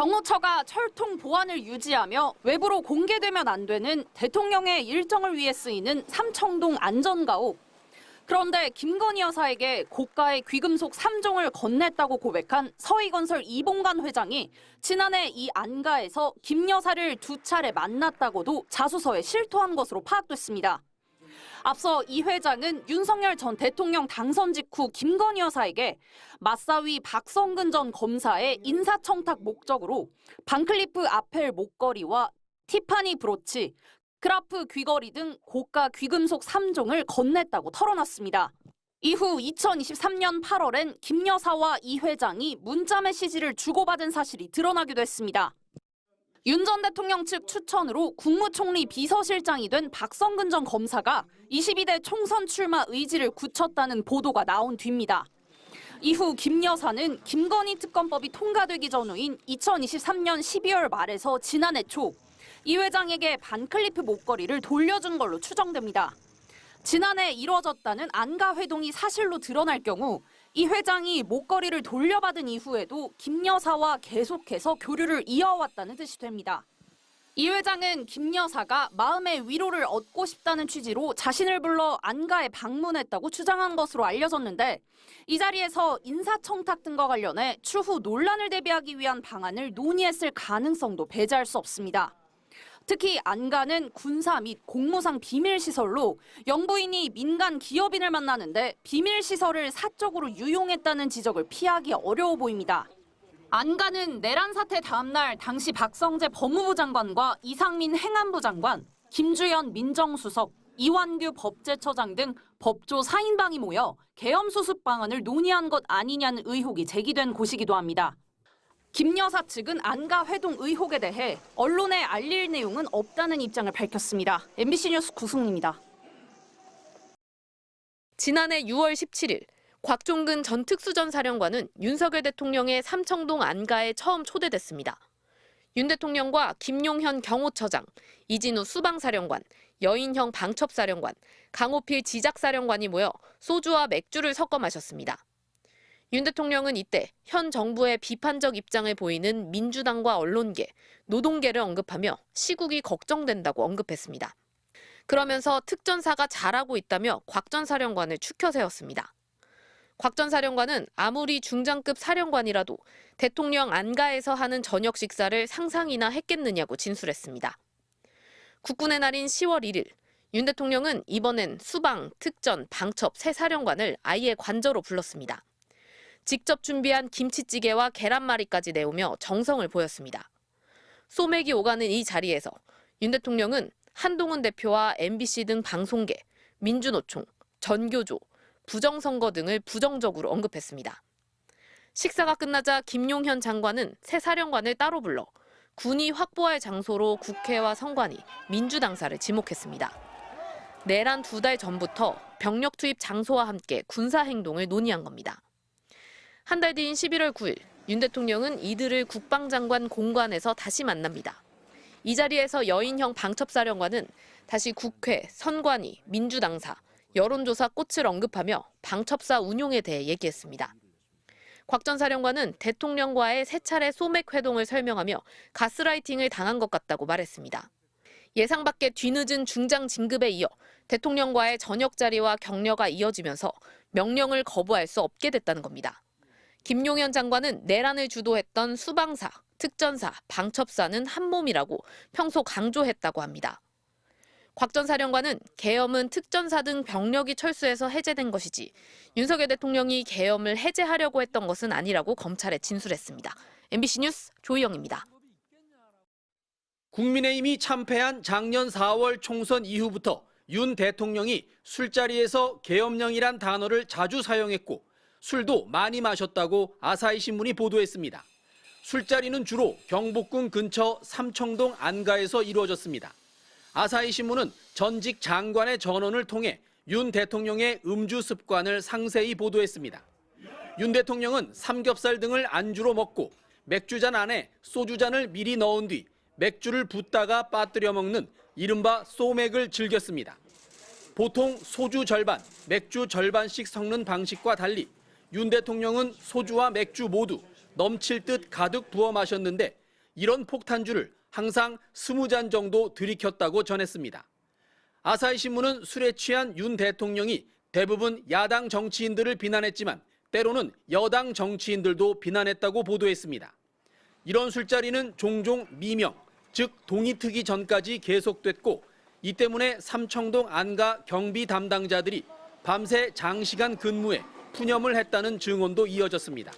경호처가 철통 보안을 유지하며 외부로 공개되면 안 되는 대통령의 일정을 위해 쓰이는 삼청동 안전가옥. 그런데 김건희 여사에게 고가의 귀금속 3종을 건넸다고 고백한 서희건설 이봉관 회장이 지난해 이 안가에서 김 여사를 2차례 만났다고도 자수서에 실토한 것으로 파악됐습니다. 앞서 이 회장은 윤석열 전 대통령 당선 직후 김건희 여사에게 맞사위 박성근 전 검사의 인사청탁 목적으로 반클리프 아펠 목걸이와 티파니 브로치, 그라프 귀걸이 등 고가 귀금속 3종을 건넸다고 털어놨습니다. 이후 2023년 8월엔 김 여사와 이 회장이 문자 메시지를 주고받은 사실이 드러나기도 했습니다. 윤 전 대통령 측 추천으로 국무총리 비서실장이 된 박성근 전 검사가 22대 총선 출마 의지를 굳혔다는 보도가 나온 뒤입니다. 이후 김 여사는 김건희 특검법이 통과되기 전후인 2023년 12월 말에서 지난해 초 이 회장에게 반클리프 목걸이를 돌려준 걸로 추정됩니다. 지난해 이뤄졌다는 안가 회동이 사실로 드러날 경우 이 회장이 목걸이를 돌려받은 이후에도 김 여사와 계속해서 교류를 이어왔다는 뜻이 됩니다. 이 회장은 김 여사가 마음의 위로를 얻고 싶다는 취지로 자신을 불러 안가에 방문했다고 주장한 것으로 알려졌는데 이 자리에서 인사청탁 등과 관련해 추후 논란을 대비하기 위한 방안을 논의했을 가능성도 배제할 수 없습니다. 특히 안가는 군사 및 공무상 비밀시설로 영부인이 민간 기업인을 만나는데 비밀시설을 사적으로 유용했다는 지적을 피하기 어려워 보입니다. 안가는 내란 사태 다음 날 당시 박성재 법무부 장관과 이상민 행안부 장관, 김주현 민정수석, 이완규 법제처장 등 법조 4인방이 모여 계엄 수습 방안을 논의한 것 아니냐는 의혹이 제기된 곳이기도 합니다. 김 여사 측은 안가 회동 의혹에 대해 언론에 알릴 내용은 없다는 입장을 밝혔습니다. MBC 뉴스 구승입니다. 지난해 6월 17일 곽종근 전 특수전 사령관은 윤석열 대통령의 삼청동 안가에 처음 초대됐습니다. 윤 대통령과 김용현 경호처장, 이진우 수방사령관, 여인형 방첩사령관, 강호필 지작사령관이 모여 소주와 맥주를 섞어 마셨습니다. 윤 대통령은 이때 현 정부의 비판적 입장을 보이는 민주당과 언론계, 노동계를 언급하며 시국이 걱정된다고 언급했습니다. 그러면서 특전사가 잘하고 있다며 곽 전 사령관을 추켜 세웠습니다. 곽 전 사령관은 아무리 중장급 사령관이라도 대통령 안가에서 하는 저녁 식사를 상상이나 했겠느냐고 진술했습니다. 국군의 날인 10월 1일, 윤 대통령은 이번엔 수방, 특전, 방첩 세 사령관을 아예 관저로 불렀습니다. 직접 준비한 김치찌개와 계란말이까지 내오며 정성을 보였습니다. 소맥이 오가는 이 자리에서 윤 대통령은 한동훈 대표와 MBC 등 방송계, 민주노총, 전교조, 부정선거 등을 부정적으로 언급했습니다. 식사가 끝나자 김용현 장관은 새 사령관을 따로 불러 군이 확보할 장소로 국회와 선관위, 민주당사를 지목했습니다. 내란 2달 전부터 병력 투입 장소와 함께 군사행동을 논의한 겁니다. 한 달 뒤인 11월 9일, 윤 대통령은 이들을 국방장관 공관에서 다시 만납니다. 이 자리에서 여인형 방첩사령관은 다시 국회, 선관위, 민주당사, 여론조사 꽃을 언급하며 방첩사 운용에 대해 얘기했습니다. 곽 전 사령관은 대통령과의 3차례 소맥 회동을 설명하며 가스라이팅을 당한 것 같다고 말했습니다. 예상 밖의 뒤늦은 중장 진급에 이어 대통령과의 저녁 자리와 격려가 이어지면서 명령을 거부할 수 없게 됐다는 겁니다. 김용현 장관은 내란을 주도했던 수방사, 특전사, 방첩사는 한 몸이라고 평소 강조했다고 합니다. 곽 전 사령관은 계엄은 특전사 등 병력이 철수해서 해제된 것이지 윤석열 대통령이 계엄을 해제하려고 했던 것은 아니라고 검찰에 진술했습니다. MBC 뉴스 조희영입니다. 국민의힘이 참패한 작년 4월 총선 이후부터 윤 대통령이 술자리에서 계엄령이란 단어를 자주 사용했고 술도 많이 마셨다고 아사히 신문이 보도했습니다. 술자리는 주로 경복궁 근처 삼청동 안가에서 이루어졌습니다. 아사히 신문은 전직 장관의 전원을 통해 윤 대통령의 음주 습관을 상세히 보도했습니다. 윤 대통령은 삼겹살 등을 안주로 먹고 맥주잔 안에 소주잔을 미리 넣은 뒤 맥주를 붓다가 빠뜨려 먹는 이른바 소맥을 즐겼습니다. 보통 소주 절반, 맥주 절반씩 섞는 방식과 달리 윤 대통령은 소주와 맥주 모두 넘칠 듯 가득 부어 마셨는데 이런 폭탄주를 항상 20잔 정도 들이켰다고 전했습니다. 아사히 신문은 술에 취한 윤 대통령이 대부분 야당 정치인들을 비난했지만 때로는 여당 정치인들도 비난했다고 보도했습니다. 이런 술자리는 종종 미명, 즉 동의 트기 전까지 계속됐고 이 때문에 삼청동 안가 경비 담당자들이 밤새 장시간 근무해 푸념을 했다는 증언도 이어졌습니다.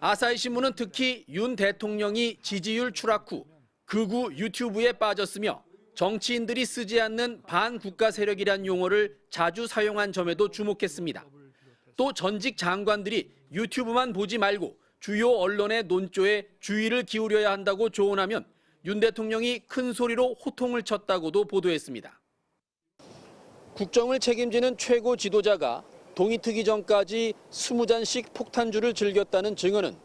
아사히 신문은 특히 윤 대통령이 지지율 추락 후 극우 유튜브에 빠졌으며 정치인들이 쓰지 않는 반국가 세력이란 용어를 자주 사용한 점에도 주목했습니다. 또 전직 장관들이 유튜브만 보지 말고 주요 언론의 논조에 주의를 기울여야 한다고 조언하면 윤 대통령이 큰 소리로 호통을 쳤다고도 보도했습니다. 국정을 책임지는 최고 지도자가 동의 트기 전까지 20잔씩 폭탄주를 즐겼다는 증언은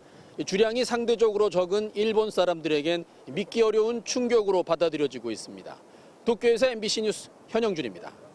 주량이 상대적으로 적은 일본 사람들에겐 믿기 어려운 충격으로 받아들여지고 있습니다. 도쿄에서 MBC 뉴스 현영준입니다.